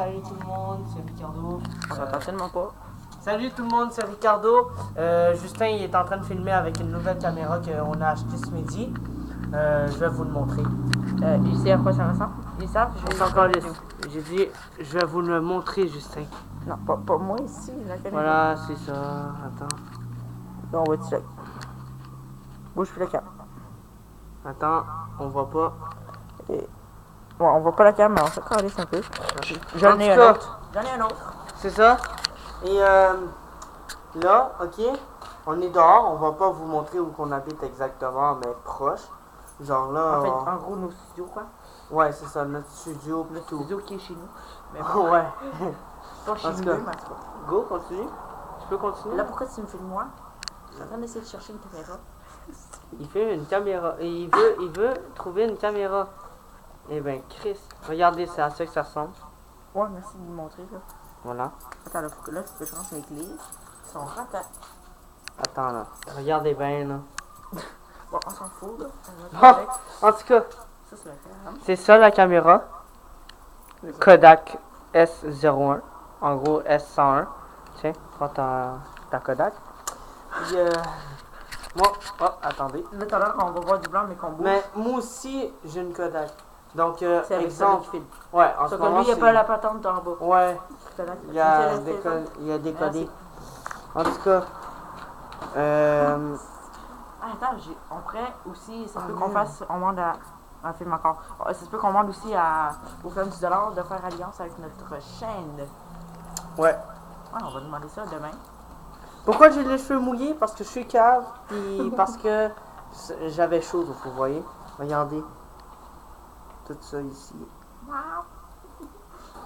salut tout le monde, c'est Ricardo. On s'entend tellement pas. Salut tout le monde, c'est Ricardo. Justin il est en train de filmer avec une nouvelle caméra qu'on a achetée ce midi. Je vais vous le montrer. Ils savent à quoi ça ressemble? Ils savent, je On vais s'en calisse. J'ai dit, je vais vous le montrer, Justin. Non, pas moi ici, la caméra. Voilà, c'est ça. Attends. Bon, on va check. Bouge plus la cam. Attends, on voit pas. Et... Bon, on voit pas la cam, mais on se calisse un peu. J'en ai En tout un cas, autre. J'en ai un autre. C'est ça. Et là, ok, on est dehors. On va pas vous montrer où qu'on habite exactement, mais proche. Genre là. En fait, en gros, nos studios, quoi. Ouais, c'est ça, notre studio. Le tout. studio qui est chez nous. Mais bon, Ouais. pas chez En tout nous, cas. mais en tout cas. Go, continue. Tu peux continuer? Là, pourquoi tu me filmes moi? Je suis en train d'essayer de chercher une caméra. Il fait une caméra. Et il veut trouver une caméra. Eh ben, Chris, regardez, c'est à ça que ça ressemble. Ouais, merci de me montrer, là. Voilà. Attends, là, faut que je range mes clés. Ils sont ratés. Attends là. Regardez bien là. Bon, on s'en fout, là. En tout cas, Ça, c'est la cam. c'est ça la caméra. Kodak S01. En gros, S101. Tiens, prends ta Kodak. Puis, moi, oh, attendez. Là, tout à l'heure, on va voir du blanc, mais qu'on bouge. Mais moi aussi, j'ai une Kodak. Donc, C'est avec ça exemple. qui filme. Ouais, en ce Sauf que moment, lui, il n'y a c'est- pas la patente d'en bas. Ouais, Kodak. il y a, C'est le téléphone. il y a décodé. Merci. En tout cas, Ah, attends, on pourrait aussi, ça se peut qu'on fasse, on demande à un film encore. Ça se peut qu'on demande aussi au Femme du Dollar de faire alliance avec notre chaîne. ouais. Ouais, on va demander ça demain. Pourquoi j'ai les cheveux mouillés? Parce que je suis cave, puis parce que j'avais chaud, donc vous voyez. Regardez. Tout ça ici. Wow.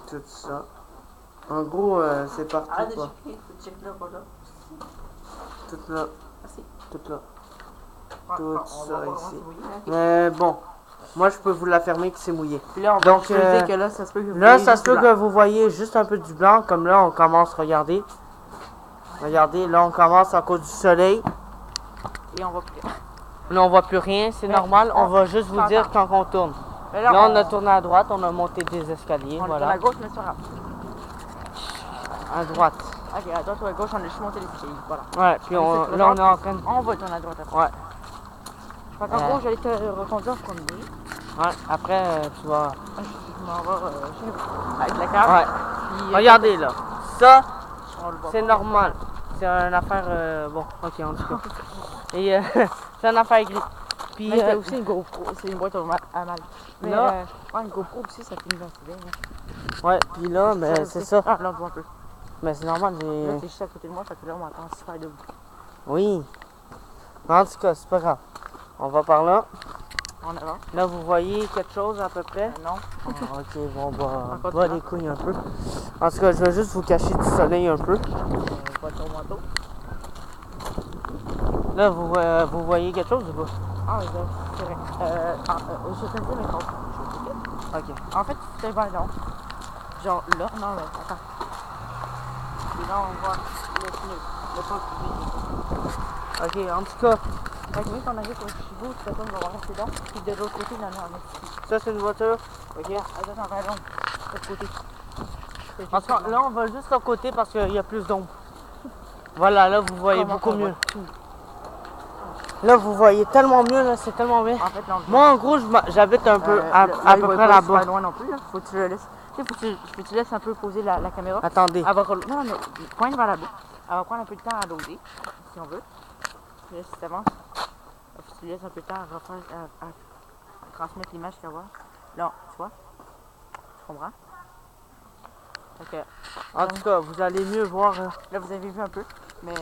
Tout ça. En gros, c'est partout, Arrête de quoi. checker là, pas là. Tout là, Merci. tout là. Ouais, Tout on va ça voir ici. si oui, hein. Mais bon, moi je peux vous l'affirmer que c'est mouillé. Puis là, on va Donc, juste dire que là, ça se peut que vous Là, voyez ça juste se peut du que blanc. vous voyez juste un peu du blanc, comme là on commence, regardez. Regardez, là on commence à cause du soleil. Et on va plus. Là on voit plus rien, c'est Mais normal, on va juste vous attends. dire quand on tourne. Mais Là on a tourné à droite, on a monté des escaliers, On voilà. tourne à gauche, mais c'est pas grave. À droite. Ok, à droite ou à gauche, on a juste monté les escaliers. Voilà. Ouais, puis là on est en train de... On va tourner à droite après. Ouais, Fait qu'en gros, j'allais te reconduire en premier. ouais, après tu vas... Je m'en vais chez nous. Avec la carte. Ouais, Puis, regardez là. Ça, on le voit c'est pas. normal. C'est une affaire... Bon, ok, en tout cas. Et c'est une affaire gris. Puis Mais c'est aussi une GoPro, c'est une boîte à mal. Mais là- ouais, une GoPro aussi, ça filme dans ce bien. ouais, puis là, ben, c'est ça. Ah, là, on le voit un peu. Mais c'est normal, Là, j'ai... t'es juste à côté de moi, fait que là, on m'entend super de bruit. Oui. En tout cas, c'est pas grave. On va par là. En avant. Là, vous voyez quelque chose à peu près? Non. Ah, ok, bon, Encore bah du les couilles un peu. En tout cas, je vais juste vous cacher du soleil un peu. Pas ton manteau. Là, vous voyez quelque chose ou pas? Ah, oui, c'est vrai. Je te dis, mais quand. Ok. En fait, c'est vers là. Genre là, non, mais attends. Et là, on voit le tunnel. Le pont public. Ok, en tout cas, Fait que oui, quand on arrive au Chibo, tu vas voir rester là. Puis de l'autre côté, il y en a un autre. ça c'est une voiture. Ok, attends, vers là. De l'autre côté. En tout cas, là, on va juste à côté parce qu'il y a plus d'ombre. Voilà, là, vous voyez Comment beaucoup qu'on mieux. voit tout. Là, vous voyez tellement mieux, là, c'est tellement bien. En fait, là, on Moi, en gros, j'habite un peu à il peu va près pas super là-bas. loin non plus, là. Faut que tu le laisses. Tu sais, faut que tu laisses un peu poser la caméra. Attendez. Elle va non, mais pointe vers la bout. Elle va prendre un peu de temps à loader, si on veut. Puis là, si ça avance, faut que tu laisses un peu de temps à refaire, à transmettre l'image qu'elle voit. Là, tu vois? Tu comprends? Fait que, En tout cas, vous allez mieux voir. là, vous avez vu un peu, mais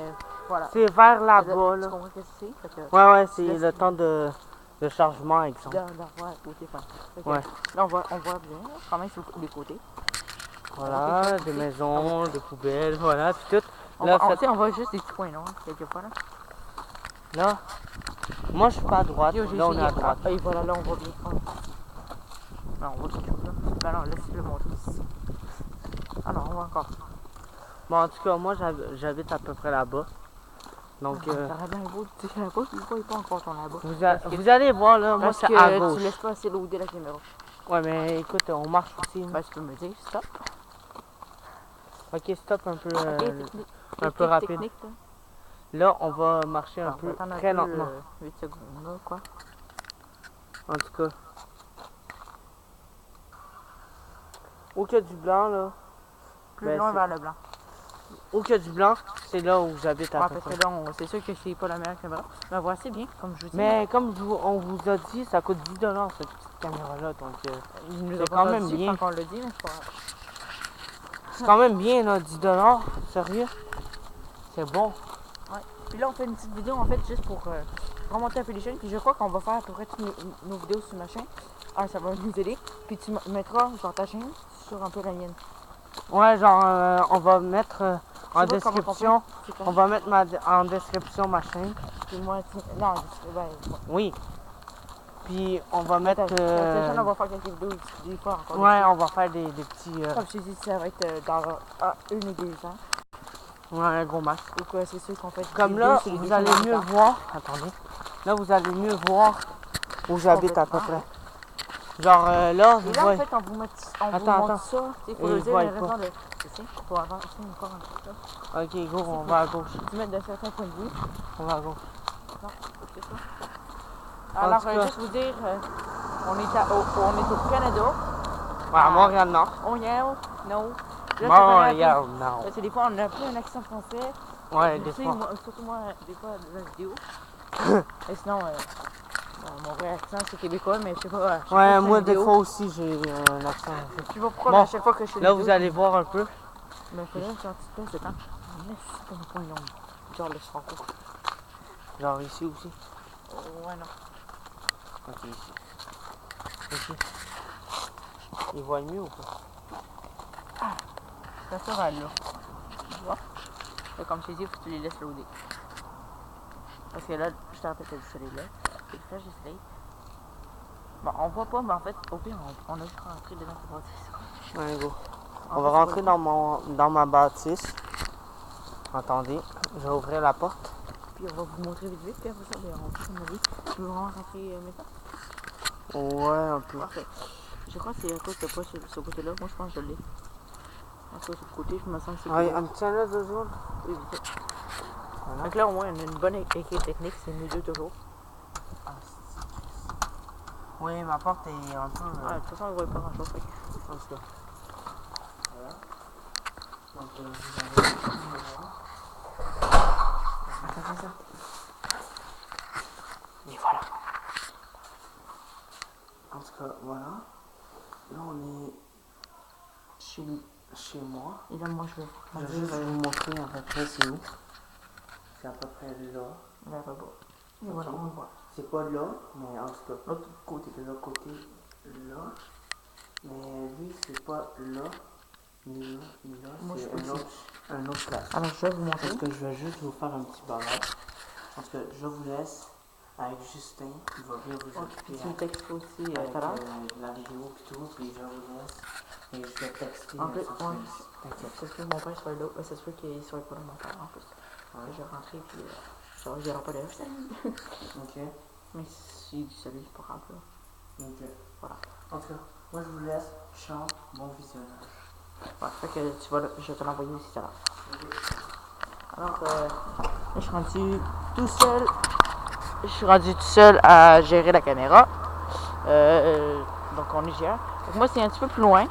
voilà. C'est vers Là, là-bas, là. tu comprends ce que c'est? Fait que, Ouais, c'est Laisse- le temps de chargement, exemple. là, ouais, à côté, fait que, Ouais. là, on voit bien, là, quand même sur les côtés. Voilà, des maisons, des poubelles, voilà, puis tout. On, Là, va, faites- on voit juste des petits points noirs, quelquefois, là. là, moi je suis pas à droite, Yo, j'ai là on est à essayé. droite. Ah, et voilà, là, on voit bien. Oh. Non, on voit quelque chose, là. Ben non, laisse-le montrer ici. Ah non, on voit encore. Bon, en tout cas, moi j'habite à peu près là-bas. Donc, Ça aurait bien beau, tu sais, pas, tu vois pas encore ton là-bas. vous allez voir, là, moi Parce c'est que à gauche. tu laisses pas assez loader la caméra. Ouais, mais écoute, on marche aussi. Ben, tu peux me dire, stop. Ok, stop un peu, Ok, technique. un peu rapide. Technique, là. Là, on va marcher un Alors, on va peu, attendre très peu, lentement. 8 secondes, là, quoi. En tout cas. Où qu'il y a du blanc, là. Plus Ben, loin c'est- vers le blanc. Où qu'il y a du blanc, c'est là où j'habite à Ouais, peu parce près. que là, c'est sûr que c'est pas la meilleure caméra. Mais voici bien, comme je vous dis. Mais comme on vous a dit, ça coûte 10 $ cette petite caméra-là. Donc, il nous c'est a quand pas même dit bien. quand on l'a dit, mais c'est pas grave. C'est quand même bien, là, 10 $. Sérieux. C'est bon. Ouais. Puis là, on fait une petite vidéo en fait juste pour remonter un peu les chaînes. Puis je crois qu'on va faire à peu près toutes nos vidéos sur ma chaîne. Ah, ça va nous aider. Puis tu mettras genre ta chaîne sur un peu la mienne. Ouais, genre, on va mettre en Je sais pas comment description. c'est On quoi. va mettre en description ma chaîne. Puis moi, non, ouais. Oui. Puis on va mettre. Ta chaîne, on va faire quelques vidéos des fois encore. Ouais, on va faire des petits. Comme je t'ai dit, ça va être dans une ou 2 ans. Ouais, un gros max. Donc c'est sûr qu'on fait. Comme des là, vidéos sur les vous deux allez chaînes en mieux même temps. voir. Attendez. Là, vous allez mieux voir où j'habite à peu près. Complètement. Genre là, vous Et là, en voyez. fait, on vous montre Attends. ça. Il faut Et dire voit les pas. raisons de. C'est ça, il faut avancer encore un peu. Là. Ok, go, on va à gauche. Tu mets d'un certain point de vue. On va à gauche. Non, c'est ça. Alors, tout cas. juste vous dire, on est au Canada. Ouais, à Montréal-Nord. Ontario, no. Là, Montréal-Nord. c'est des fois, on a un peu un accent français. Ouais, Je des sais, fois. surtout moi, des fois, dans la vidéo. Et sinon, mon vrai accent, c'est québécois, mais je sais pas. Ouais, moi, des fois aussi, j'ai un accent. Je sais pas pourquoi, Bon, mais à chaque fois que je fais une Là, vidéo, vous allez voir un peu. mais faudrait une petite place de temps. Mais c'est pas un point long. Genre le soir. Genre ici aussi. Ouais, non. Ok, ici. Ici. Il voit mieux ou pas? Ça sera là. Tu vois? Et comme je t'ai dit, il faut que tu les laisses loader. Parce que là, je t'ai rappelé qu'il y a du soleil là. Et le flash du soleil. Bon, on voit pas, mais en fait, au pire, on a juste rentré dedans pour voir ça. Ouais, go. En On va fait, rentrer dans ma bâtisse. Attendez, je vais ouvrir la porte. Puis on va vous montrer vite vite, puis après ça, on va comme on dit. Tu veux vraiment rentrer maintenant? Ouais, un peu. Parfait. Je crois que c'est à cause de pas ce côté-là. Moi, je pense que je l'ai. À cause de ce côté, je me sens que c'est Ouais, plus un petit là, 2 secondes. oui, vite fait. Voilà. Donc là, au moins, on a une bonne équipe technique, c'est nous deux toujours. Oui, ma porte est un peu. Ah, de toute façon, on ne voit pas grand-chose. En tout cas. Voilà. Donc, vous avez. Attends. Et voilà. En tout cas, voilà. Là, on est chez moi. Et là, moi, je vais Je vais juste vous montrer à peu près c'est où. C'est à peu près là. vers le bas. Et Ok. voilà, on le voit. C'est pas là, mais en tout cas, L'autre côté. de l'autre côté, là. Mais lui, c'est pas là, ni là, Moi, c'est je suis un autre place. Alors, je vais vous montrer. Parce que je vais juste vous faire un petit barrage. Parce que je vous laisse avec Justin, qui va bien vous Puis occuper tu me textes aussi tout avec à l'heure. la vidéo et tout, puis je vous laisse. Et je vais texter. En plus, sans ouais. stress. T'inquiète. Ça se peut que mon père soit là. Ça se peut qu'il soit pas là, mon père, en plus. Ouais. Je vais rentrer, puis genre, il n'y aura pas d'heure. Ok. Mais s'il dit salut, c'est pas grave, là. Ok. Voilà. En tout cas, moi je vous laisse. Chant, bon visionnage. Ouais, fait que tu vas, je vais te l'envoyer aussi tout à l'heure. Alors, là, je suis rendu tout seul. Je suis rendu tout seul à gérer la caméra. Donc, on est gère. Donc, moi, c'est un petit peu plus loin.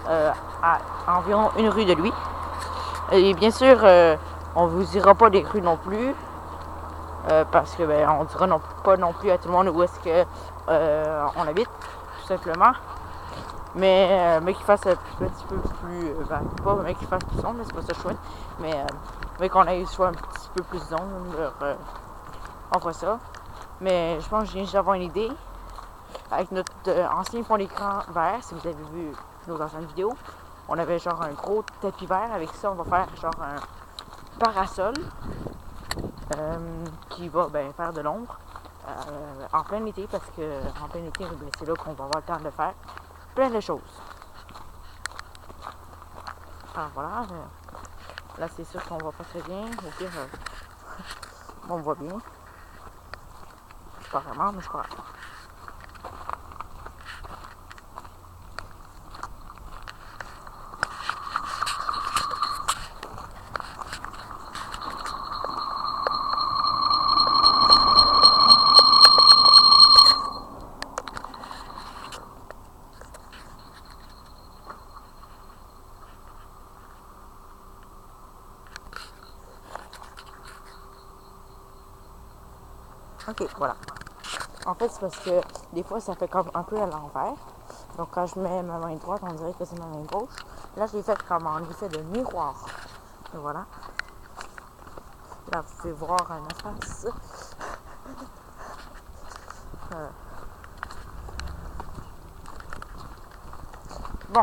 À environ une rue de lui. Et bien sûr, on vous dira pas les rues non plus. Parce que ben, on dira pas non plus à tout le monde où est-ce que on habite, tout simplement. Mais qu'il fasse un petit peu plus. Pas mais qu'il fasse plus sombre, mais c'est pas ça chouette. Mais qu'on ait soit un petit peu plus d'ombre, on fera ça. Mais je pense que je viens juste d'avoir une idée. Avec notre ancien fond d'écran vert, si vous avez vu nos anciennes vidéos, on avait genre un gros tapis vert. Avec ça, on va faire genre un parasol qui va faire de l'ombre en plein été, parce que en plein été, c'est là qu'on va avoir le temps de faire plein de choses. Alors voilà, là c'est sûr qu'on voit pas très bien. Au pire, on voit bien. Pas vraiment, mais je crois. Ok, voilà. En fait, c'est parce que des fois, ça fait comme un peu à l'envers. Donc, quand je mets ma main droite, on dirait que c'est ma main gauche. Là, je l'ai fait comme en effet de miroir. Et voilà. Là, vous pouvez voir un espace. Bon,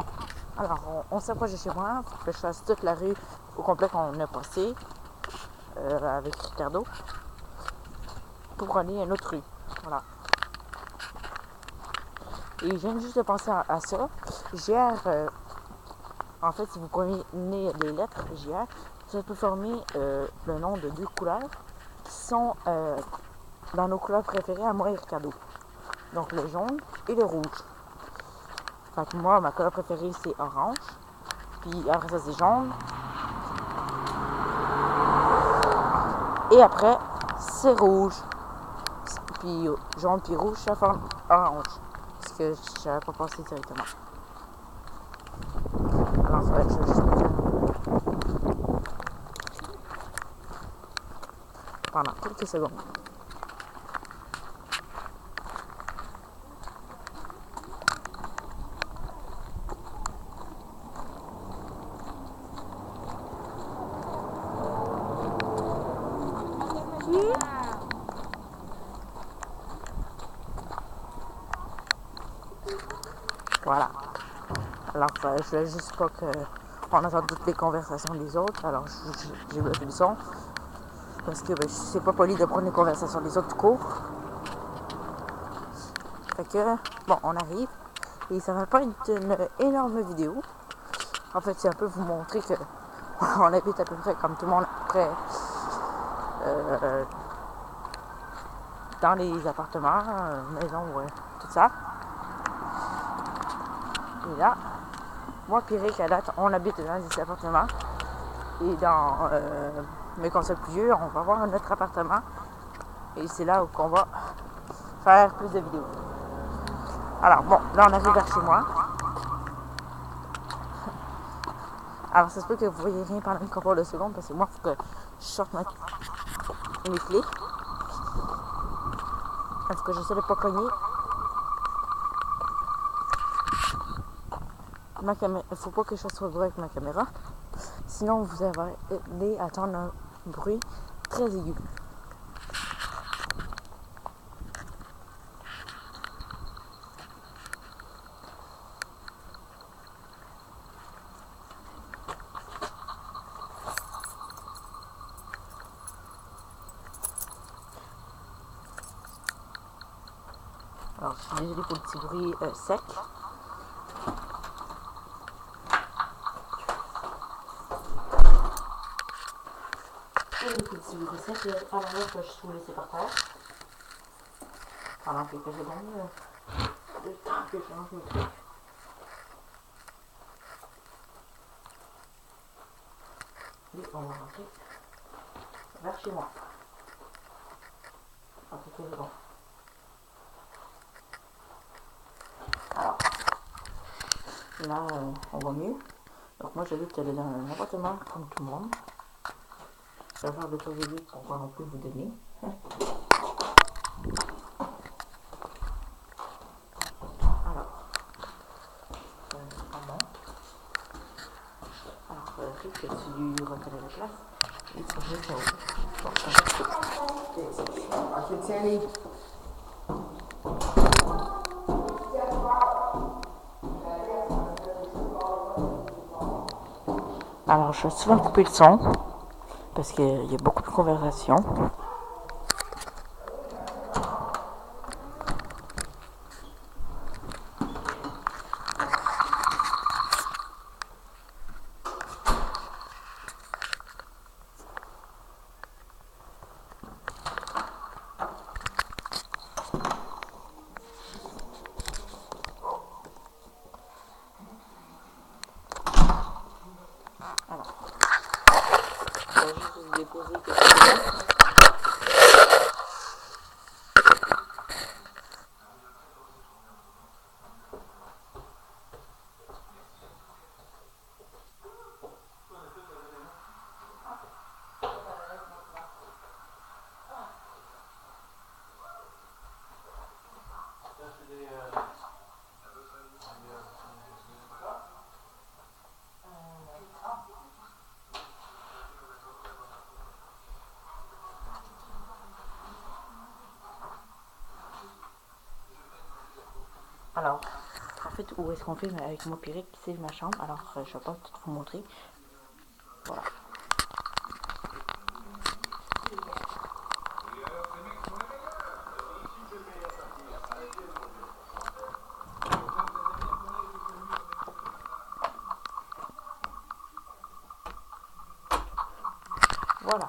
alors, on s'approche de chez moi. Faut que je fasse toute la rue au complet qu'on a passé avec Ricardo pour aller à une autre rue. Voilà. Et je viens juste de penser à ça. JR, en fait, si vous prenez les lettres JR, ça peut former le nom de deux couleurs qui sont dans nos couleurs préférées à moi et Ricardo. Donc le jaune et le rouge. Fait que moi, ma couleur préférée, c'est orange. Puis après ça, c'est jaune. Et après, c'est rouge. Puis jaune puis rouge, ça forme orange. Parce que je n'avais pas pensé directement. Alors, je vais juste me faire pendant quelques secondes. Voilà. Alors, je voulais juste pas qu'on entende toutes les conversations des autres. Alors, j'ai bloqué le son. Parce que c'est pas poli de prendre les conversations des autres tout court. Fait que, bon, on arrive. Et ça va pas être une énorme vidéo. En fait, c'est un peu vous montrer que on habite à peu près comme tout le monde, à peu près dans les appartements, maisons, tout ça. Et là, moi et Rick, à date, on habite dans des appartements. Et dans mes concepts plus vieux, on va avoir un autre appartement. Et c'est là où on va faire plus de vidéos. Alors bon, là on arrive vers chez moi. Alors ça se peut que vous voyez rien pendant une couple de secondes parce que moi il faut que je sorte mes clés. Il faut que j'essaie de ne pas cogner. Il ne faut pas que je fasse trop de bruit avec ma caméra. Sinon vous allez attendre un bruit très aigu. Alors je suis désolée pour le petit bruit sec. Et le petit bruit sec, alors là que je suis laissé par terre. Pendant quelques secondes, le temps que je change mes trucs. Et on va rentrer vers chez moi. En quelques secondes. Alors, là, on va mieux. Donc moi, j'habite dans un appartement comme tout le monde. Je vais faire de tour vite pour pouvoir un peu vous donner. Alors, Rick, tu reconnais la place. Et tu veux ça où? Ok, tiens, les. Alors, je vais souvent couper le son parce qu'il y a beaucoup de conversations. Alors, je vais juste vous déposer quelque chose. Alors, en fait, où est-ce qu'on filme avec moi Pierrick, c'est ma chambre. Alors, je vais pas tout vous montrer. Voilà. Voilà.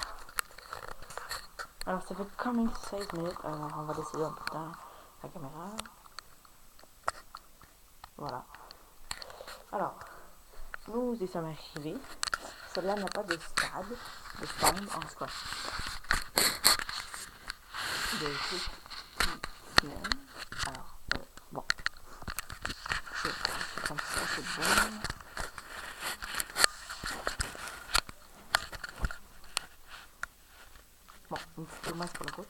Alors, ça fait quand même 16 minutes. Alors, on va décider un peu de temps la caméra. Voilà. Alors, nous y sommes arrivés. Celle-là n'a pas de stade, de stand, en tout cas. De trucs qui viennent. Alors, bon. C'est comme ça, c'est bon. Bon, une petite tomate pour la route.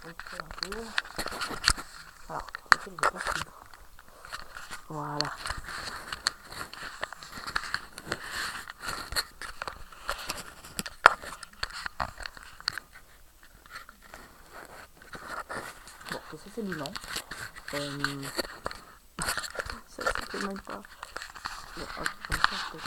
Bon, un peu. Alors, je vais pas suivre. Voilà. Bon, ça c'est du long. Ça c'est même pas. Bon, ok, comme ça c'est.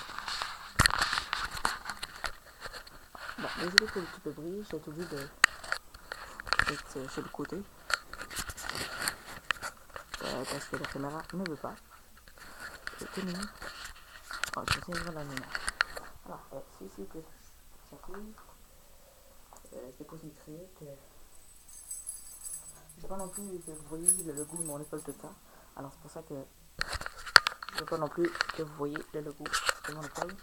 Bon, désolé pour le petit peu de bruit, j'ai obligé d'être sur le côté. Parce que la caméra ne veut pas. C'est terminé. Oh, je vais essayer de la lumière. Alors, si que j'arrive, je dépose mes trucs. Je veux pas non plus que vous voyez le logo de mon école tout le temps. Alors, c'est pour ça que je veux pas non plus que vous voyez le logo de mon école.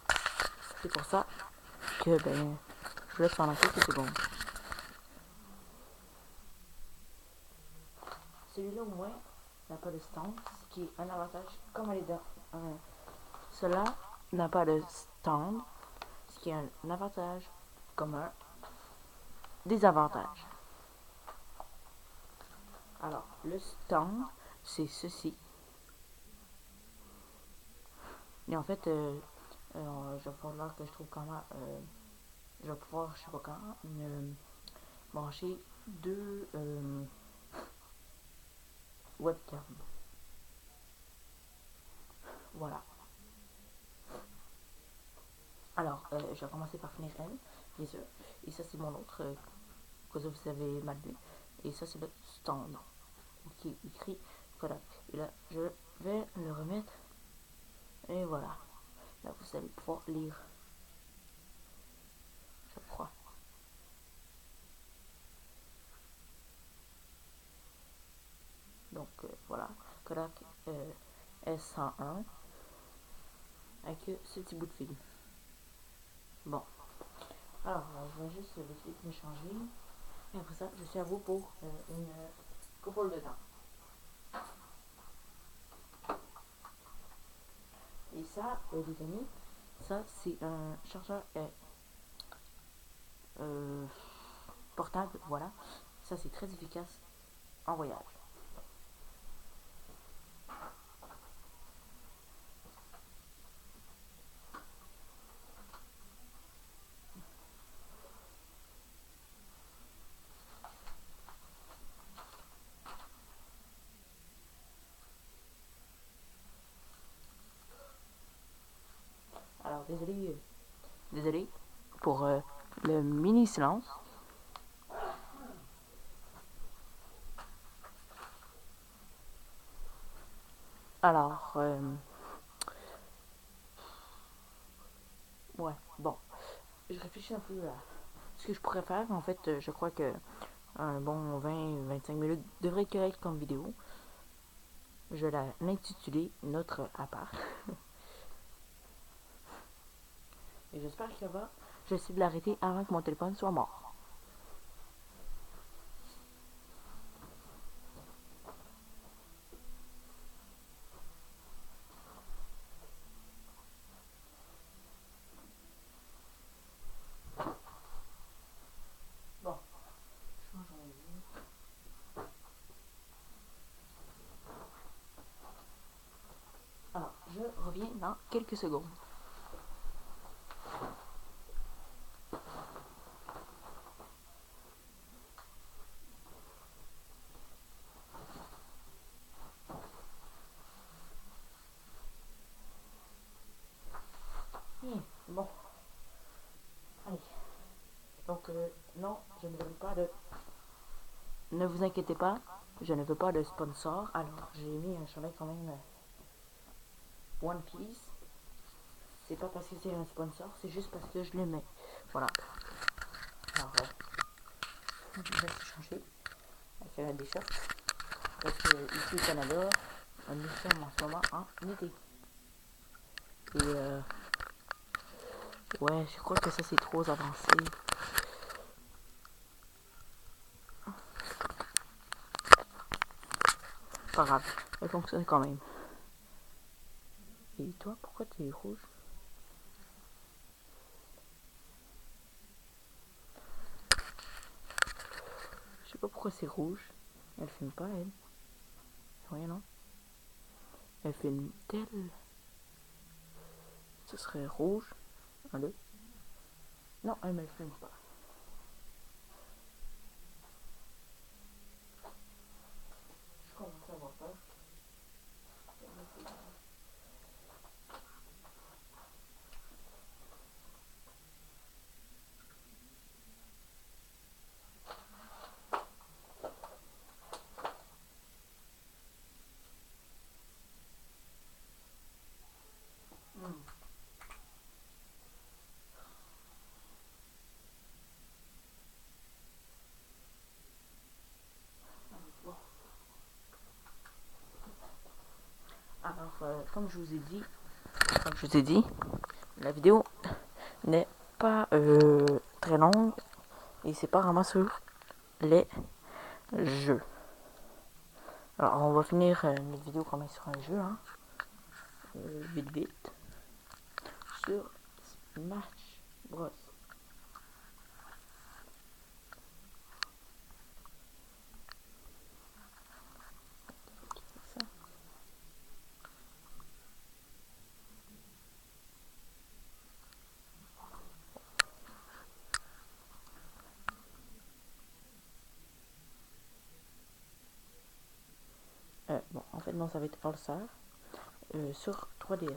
C'est pour ça que, ben, je laisse pendant quelques secondes. Celui-là, au moins, n'a pas de stand, ce qui est un avantage comme elle est dans. Cela n'a pas de stand, ce qui est un avantage comme un désavantage. Alors, le stand, c'est ceci. Et en fait, je vais falloir que je trouve comment. Je vais pouvoir, je sais pas quand, brancher deux webcams. Voilà. Alors, je vais commencer par finir elle, bien sûr. Et ça, c'est mon autre, que vous avez mal vu. Et ça, c'est le stand qui est écrit Kodak. Et là, je vais le remettre. Et voilà. Là, vous allez pouvoir lire. Je crois. Donc, voilà. Kodak S101 avec ce petit bout de film. Bon. Alors, je vais juste décider de me changer. Et après ça, je suis à vous pour une couple de temps. Et ça, les amis, ça c'est un chargeur portable, voilà. Ça c'est très efficace en voyage. Alors désolé pour le mini silence. Alors, ouais, bon, je réfléchis un peu à ce que je pourrais faire. En fait, je crois que un bon 20-25 minutes devrait être correct comme vidéo. Je vais l'intituler Notre appart. Et j'espère que ça va. J'essaie de l'arrêter avant que mon téléphone soit mort. Bon, changeons de vue. Alors, je reviens dans quelques secondes. Non, je ne veux pas de... Ne vous inquiétez pas, je ne veux pas de sponsor. Alors, j'ai mis un chandail quand même One Piece. C'est pas parce que c'est un sponsor, c'est juste parce que je l'aimais. Voilà. Alors, je vais changer avec des shorts. Parce que ici au Canada, nous sommes en ce moment en été. Et ouais, je crois que ça c'est trop avancé. Pas grave, ça fonctionne quand même. Et toi, pourquoi t'es rouge? Je sais pas pourquoi c'est rouge. Elle filme pas, elle. Rien, non? Elle filme telle. Ce serait rouge. Un, deux. Non, elle me filme pas. Je commence à avoir peur. Alors, comme je vous ai dit, la vidéo n'est pas très longue et c'est pas vraiment sur les jeux. Alors, on va finir notre vidéo quand même sur un jeu, hein, vite, sur Smash Bros. Ça. Bon, en fait, non, ça va être All Star sur 3DS.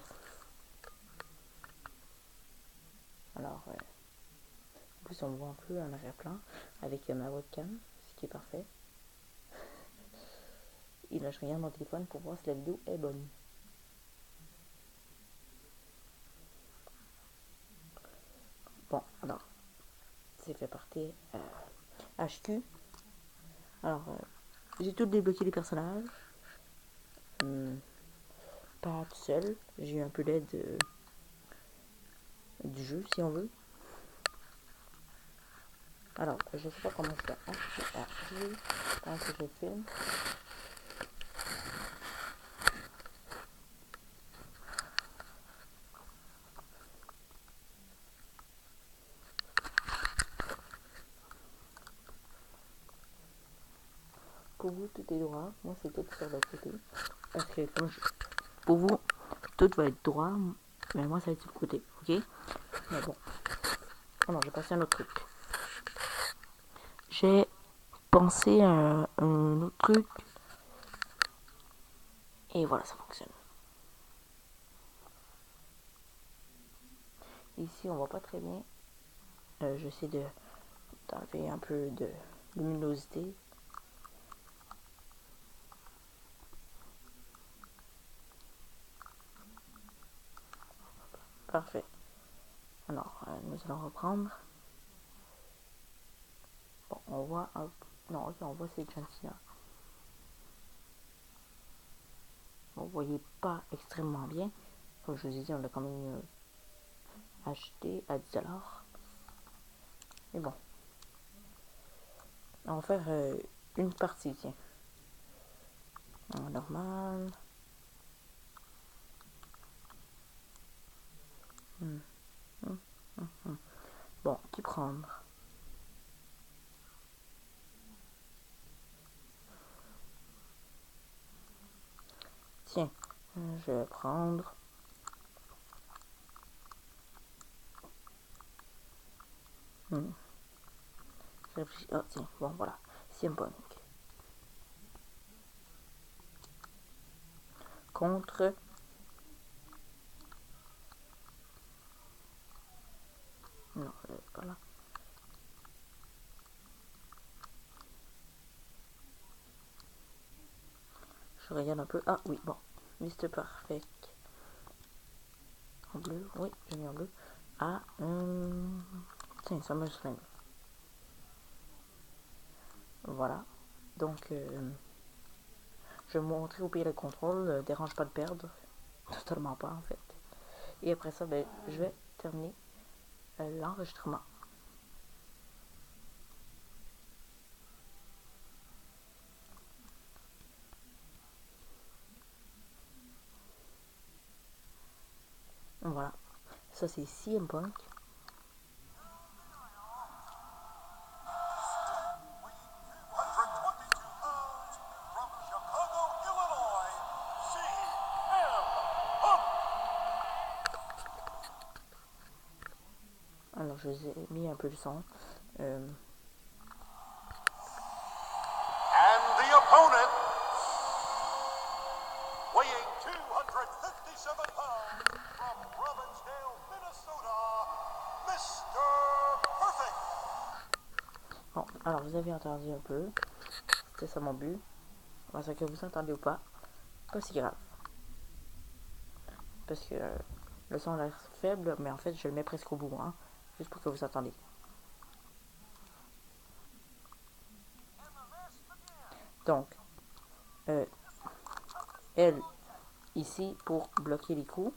Alors, en plus, on voit un peu un arrière-plan avec ma webcam, ce qui est parfait. Et là, je regarde mon téléphone pour voir si la vidéo est bonne. Bon, alors, c'est fait partie HQ. Alors, j'ai tout débloqué les personnages. Pas tout seul, j'ai eu un peu d'aide du jeu, si on veut. Alors, je sais pas comment je fais HQ, pendant que je filme. Pour vous, tout est droit. Moi, c'est tout sur le côté. Parce que, pour vous, tout va être droit. Mais moi, ça va être sur le côté. Ok? Mais bon. Oh non, j'ai passé un autre truc. J'ai pensé à un autre truc. Et voilà, ça fonctionne. Ici, on voit pas très bien. J'essaie d'enlever un peu de luminosité. Parfait. Alors, nous allons reprendre. Bon, on voit un... Non, ok, on voit c'est Gentilla. Vous voyez pas extrêmement bien. Comme je vous ai dit, on l'a quand même acheté à 10$. Mais bon. On va faire une partie, tiens. Normal. Bon, qui prendre? Tiens, je vais prendre... Je réfléchis. Oh, tiens, bon, voilà. Symbolique. Contre... Non, pas là. Je regarde un peu. Ah oui, bon. Mr. Perfect. En bleu. Oui, j'ai mis en bleu. Ah, tiens, SummerSlam. Voilà. Donc, je vais vous montrer au pire le contrôle. Dérange pas de perdre. Totalement pas, en fait. Et après ça, ben, je vais terminer l'enregistrement. Voilà. Ça, c'est CM Punk. Alors, je vous ai mis un peu le son. And the opponent, weighing 257 pounds from Robbinsdale, Minnesota, Mr. Perfect. Bon, alors vous avez entendu un peu. C'était ça mon but. Parce que vous entendez ou pas, pas si grave. Parce que le son a l'air faible, mais en fait je le mets presque au bout, hein, juste pour que vous entendiez. Donc, L ici pour bloquer les coups.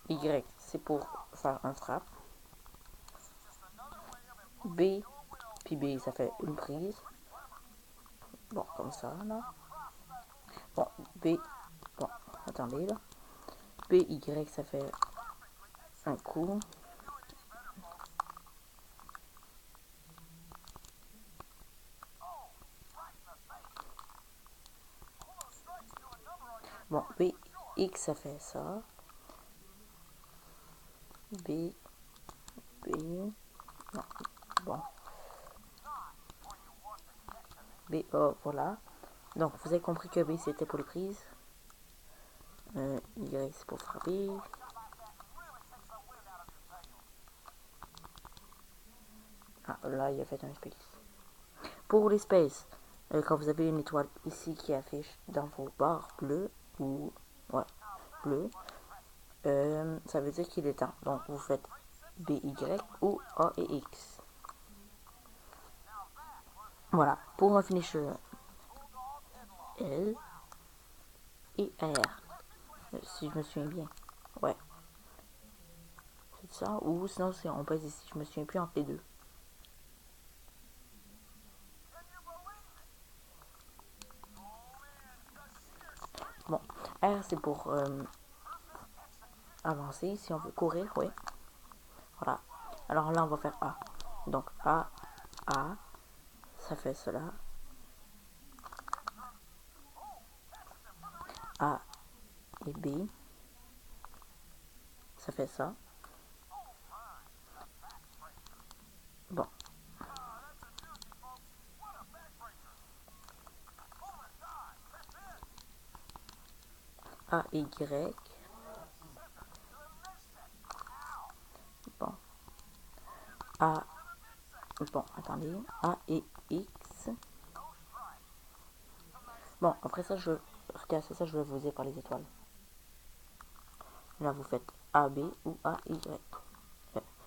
Y c'est pour faire un frappe. B, puis B ça fait une prise. Bon, comme ça là. Bon, B, bon, attendez là. B, Y ça fait un coup. Bon, B, X ça fait ça. B, non, bon. B, A, voilà. Donc, vous avez compris que B, c'était pour les prises. Y, c'est pour frapper. Ah, là, il a fait un space. Pour les spaces, quand vous avez une étoile ici qui affiche dans vos barres bleues, ou, ouais, bleu, ça veut dire qu'il est temps. Donc, vous faites B, Y ou A et X. Voilà. Pour un finisher, L et R. Si je me souviens bien. Ouais. C'est ça. Ou sinon, on pèse ici. Je me souviens plus entre les deux. Bon. R, c'est pour avancer. Si on veut courir, oui. Voilà. Alors là, on va faire A. Donc, A, ça fait cela. A et B, ça fait ça. Bon. A et Y. Bon. A. Bon, attendez. A et X. Bon, après ça, regardez ça, je vais vous dire par les étoiles. Là, vous faites A, B ou A, Y.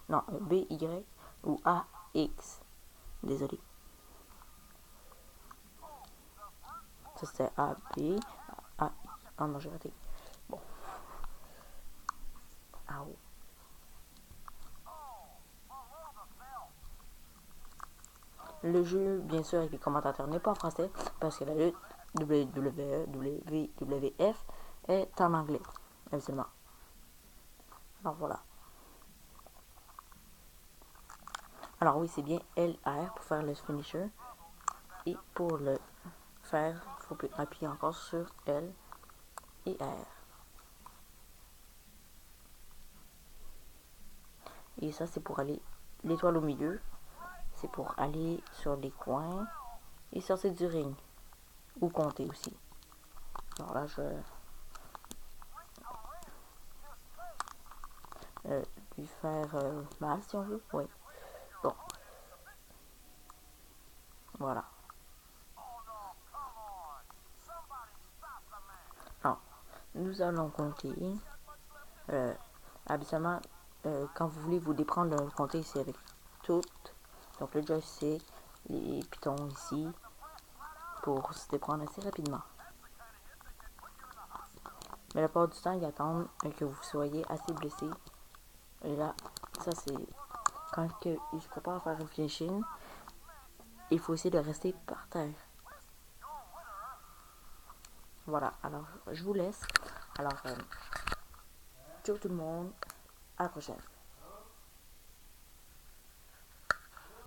Non, B, Y ou A, X. Désolé. Ça, c'était A, B, A. Oh non, j'ai raté. Bon. A, O. Le jeu, bien sûr, avec les commentateurs n'est pas en français parce que la lutte WWE, WWF est en anglais, absolument. Alors voilà. Alors oui, c'est bien LR pour faire le finisher. Et pour le faire, il faut appuyer encore sur L et R. Et ça, c'est pour aller l'étoile au milieu. C'est pour aller sur les coins et sortir du ring. Ou compter aussi. Alors là, je lui faire mal si on veut. Oui. Bon. Voilà. nous allons compter. Habituellement, quand vous voulez vous déprendre le compter ici avec tout, donc le joystick, les pitons ici, pour se déprendre assez rapidement. Mais la plupart du temps, ils attendent que vous soyez assez blessé. Et là, ça c'est quand ils se préparent à faire une finishing, il faut essayer de rester par terre. Voilà, alors je vous laisse. Alors, ciao tout le monde, à la prochaine.